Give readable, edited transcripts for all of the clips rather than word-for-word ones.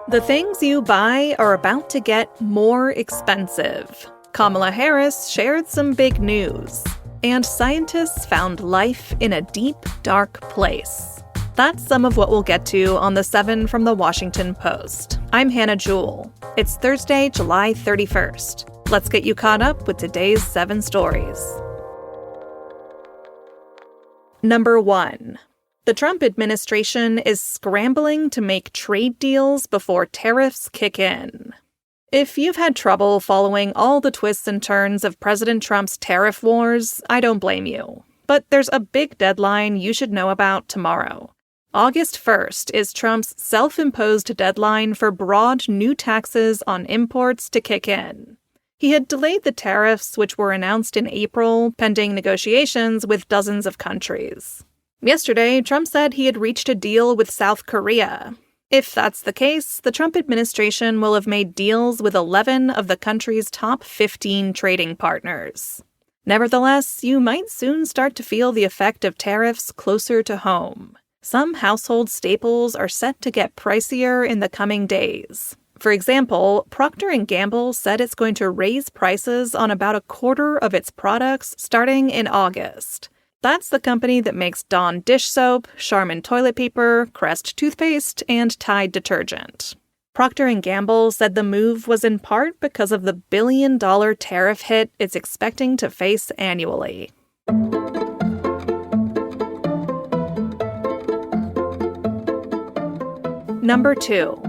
The things you buy are about to get more expensive. Kamala Harris shared some big news. And scientists found life in a deep, dark place. That's some of what we'll get to on the 7 from the Washington Post. I'm Hannah Jewell. It's Thursday, July 31st. Let's get you caught up with today's 7 stories. Number 1. The Trump administration is scrambling to make trade deals before tariffs kick in. If you've had trouble following all the twists and turns of President Trump's tariff wars, I don't blame you. But there's a big deadline you should know about tomorrow. August 1st is Trump's self-imposed deadline for broad new taxes on imports to kick in. He had delayed the tariffs, which were announced in April, pending negotiations with dozens of countries. Yesterday, Trump said he had reached a deal with South Korea. If that's the case, the Trump administration will have made deals with 11 of the country's top 15 trading partners. Nevertheless, you might soon start to feel the effect of tariffs closer to home. Some household staples are set to get pricier in the coming days. For example, Procter & Gamble said it's going to raise prices on about a quarter of its products starting in August. That's the company that makes Dawn dish soap, Charmin toilet paper, Crest toothpaste, and Tide detergent. Procter & Gamble said the move was in part because of the billion-dollar tariff hit it's expecting to face annually. Number 2.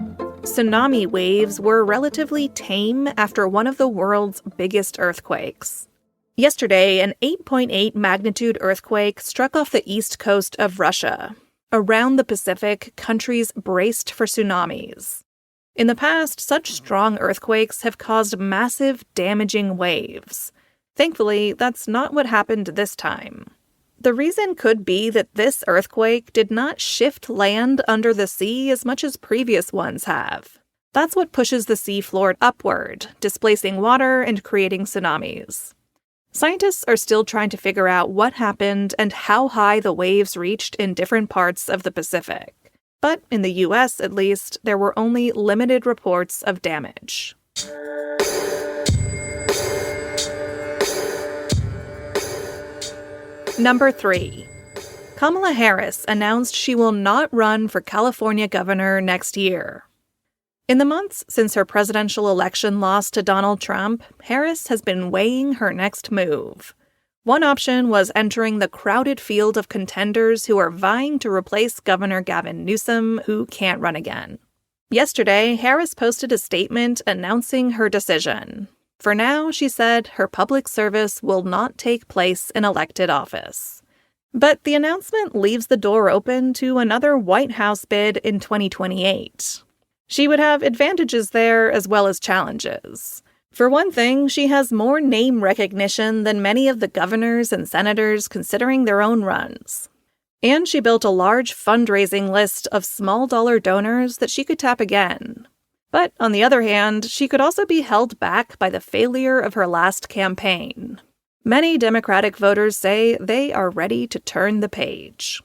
Tsunami waves were relatively tame after one of the world's biggest earthquakes. Yesterday, an 8.8 magnitude earthquake struck off the east coast of Russia. Around the Pacific, countries braced for tsunamis. In the past, such strong earthquakes have caused massive, damaging waves. Thankfully, that's not what happened this time. The reason could be that this earthquake did not shift land under the sea as much as previous ones have. That's what pushes the seafloor upward, displacing water and creating tsunamis. Scientists are still trying to figure out what happened and how high the waves reached in different parts of the Pacific. But in the U.S., at least, there were only limited reports of damage. Number 3. Kamala Harris announced she will not run for California governor next year. In the months since her presidential election loss to Donald Trump, Harris has been weighing her next move. One option was entering the crowded field of contenders who are vying to replace Governor Gavin Newsom, who can't run again. Yesterday, Harris posted a statement announcing her decision. For now, she said her public service will not take place in elected office. But the announcement leaves the door open to another White House bid in 2028. She would have advantages there as well as challenges. For one thing, she has more name recognition than many of the governors and senators considering their own runs. And she built a large fundraising list of small-dollar donors that she could tap again. But on the other hand, she could also be held back by the failure of her last campaign. Many Democratic voters say they are ready to turn the page.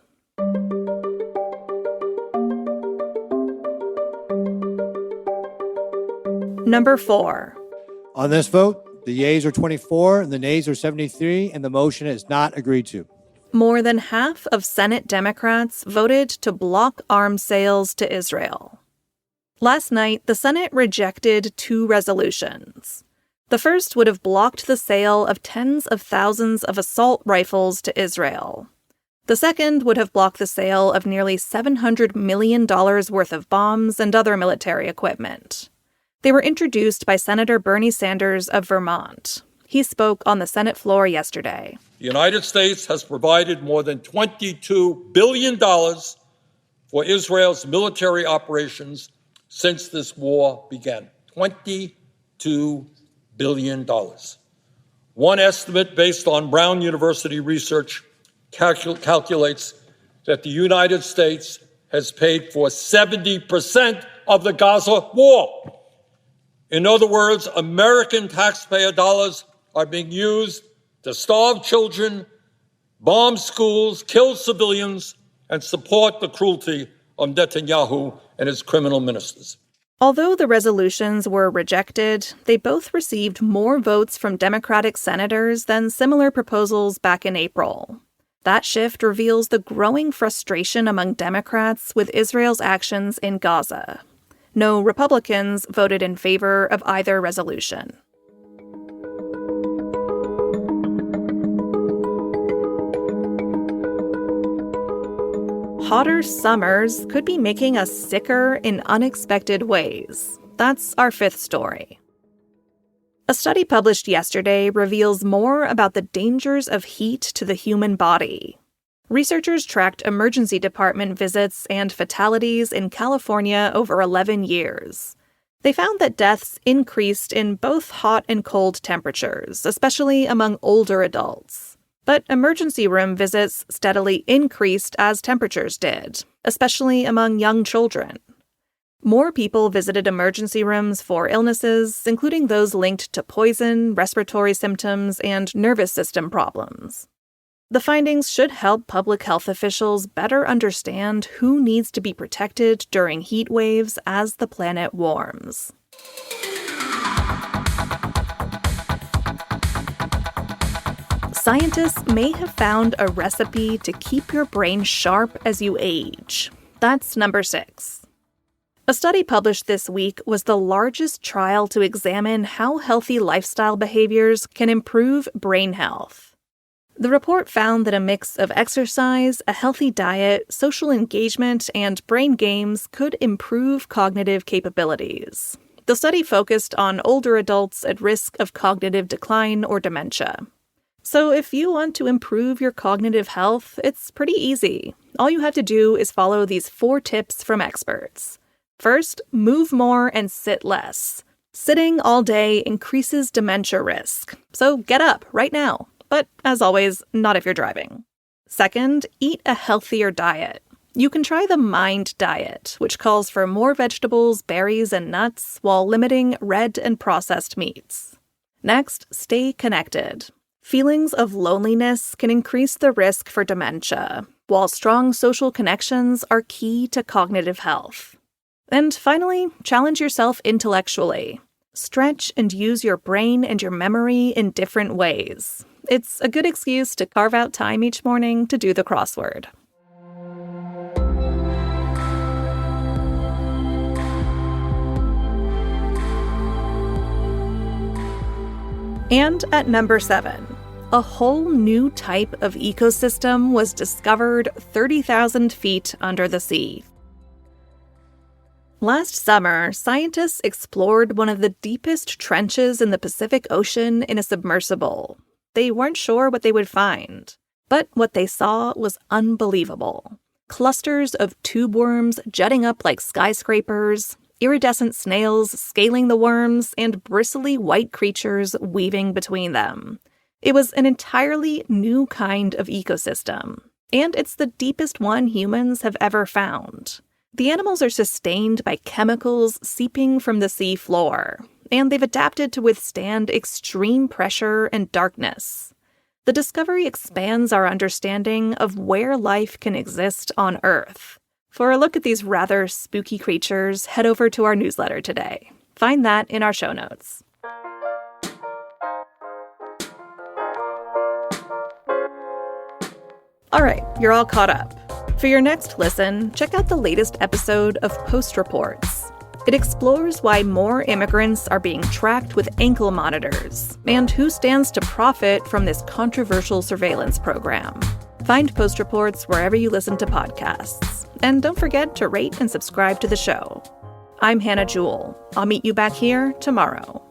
Number 4. On this vote, the yeas are 24 and the nays are 73, and the motion is not agreed to. More than half of Senate Democrats voted to block arms sales to Israel. Last night, the Senate rejected 2 resolutions. The first would have blocked the sale of tens of thousands of assault rifles to Israel. The second would have blocked the sale of nearly $700 million worth of bombs and other military equipment. They were introduced by Senator Bernie Sanders of Vermont. He spoke on the Senate floor yesterday. The United States has provided more than $22 billion for Israel's military operations since this war began. $22 billion. One estimate based on Brown University research calculates that the United States has paid for 70% of the Gaza war. In other words, American taxpayer dollars are being used to starve children, bomb schools, kill civilians, and support the cruelty of Netanyahu and his criminal ministers. Although the resolutions were rejected, they both received more votes from Democratic senators than similar proposals back in April. That shift reveals the growing frustration among Democrats with Israel's actions in Gaza. No Republicans voted in favor of either resolution. Hotter summers could be making us sicker in unexpected ways. That's our fifth story. A study published yesterday reveals more about the dangers of heat to the human body. Researchers tracked emergency department visits and fatalities in California over 11 years. They found that deaths increased in both hot and cold temperatures, especially among older adults. But emergency room visits steadily increased as temperatures did, especially among young children. More people visited emergency rooms for illnesses, including those linked to poison, respiratory symptoms, and nervous system problems. The findings should help public health officials better understand who needs to be protected during heat waves as the planet warms. Scientists may have found a recipe to keep your brain sharp as you age. That's number 6. A study published this week was the largest trial to examine how healthy lifestyle behaviors can improve brain health. The report found that a mix of exercise, a healthy diet, social engagement, and brain games could improve cognitive capabilities. The study focused on older adults at risk of cognitive decline or dementia. So if you want to improve your cognitive health, it's pretty easy. All you have to do is follow these 4 tips from experts. First, move more and sit less. Sitting all day increases dementia risk, so get up right now. But as always, not if you're driving. Second, eat a healthier diet. You can try the MIND diet, which calls for more vegetables, berries, and nuts while limiting red and processed meats. Next, stay connected. Feelings of loneliness can increase the risk for dementia, while strong social connections are key to cognitive health. And finally, challenge yourself intellectually. Stretch and use your brain and your memory in different ways. It's a good excuse to carve out time each morning to do the crossword. And at number 7, a whole new type of ecosystem was discovered 30,000 feet under the sea. Last summer, scientists explored one of the deepest trenches in the Pacific Ocean in a submersible. They weren't sure what they would find, but what they saw was unbelievable. Clusters of tube worms jutting up like skyscrapers, iridescent snails scaling the worms, and bristly white creatures weaving between them. It was an entirely new kind of ecosystem, and it's the deepest one humans have ever found. The animals are sustained by chemicals seeping from the sea floor, and they've adapted to withstand extreme pressure and darkness. The discovery expands our understanding of where life can exist on Earth. For a look at these rather spooky creatures, head over to our newsletter today. Find that in our show notes. All right, you're all caught up. For your next listen, check out the latest episode of Post Reports. It explores why more immigrants are being tracked with ankle monitors and who stands to profit from this controversial surveillance program. Find Post Reports wherever you listen to podcasts. And don't forget to rate and subscribe to the show. I'm Hannah Jewell. I'll meet you back here tomorrow.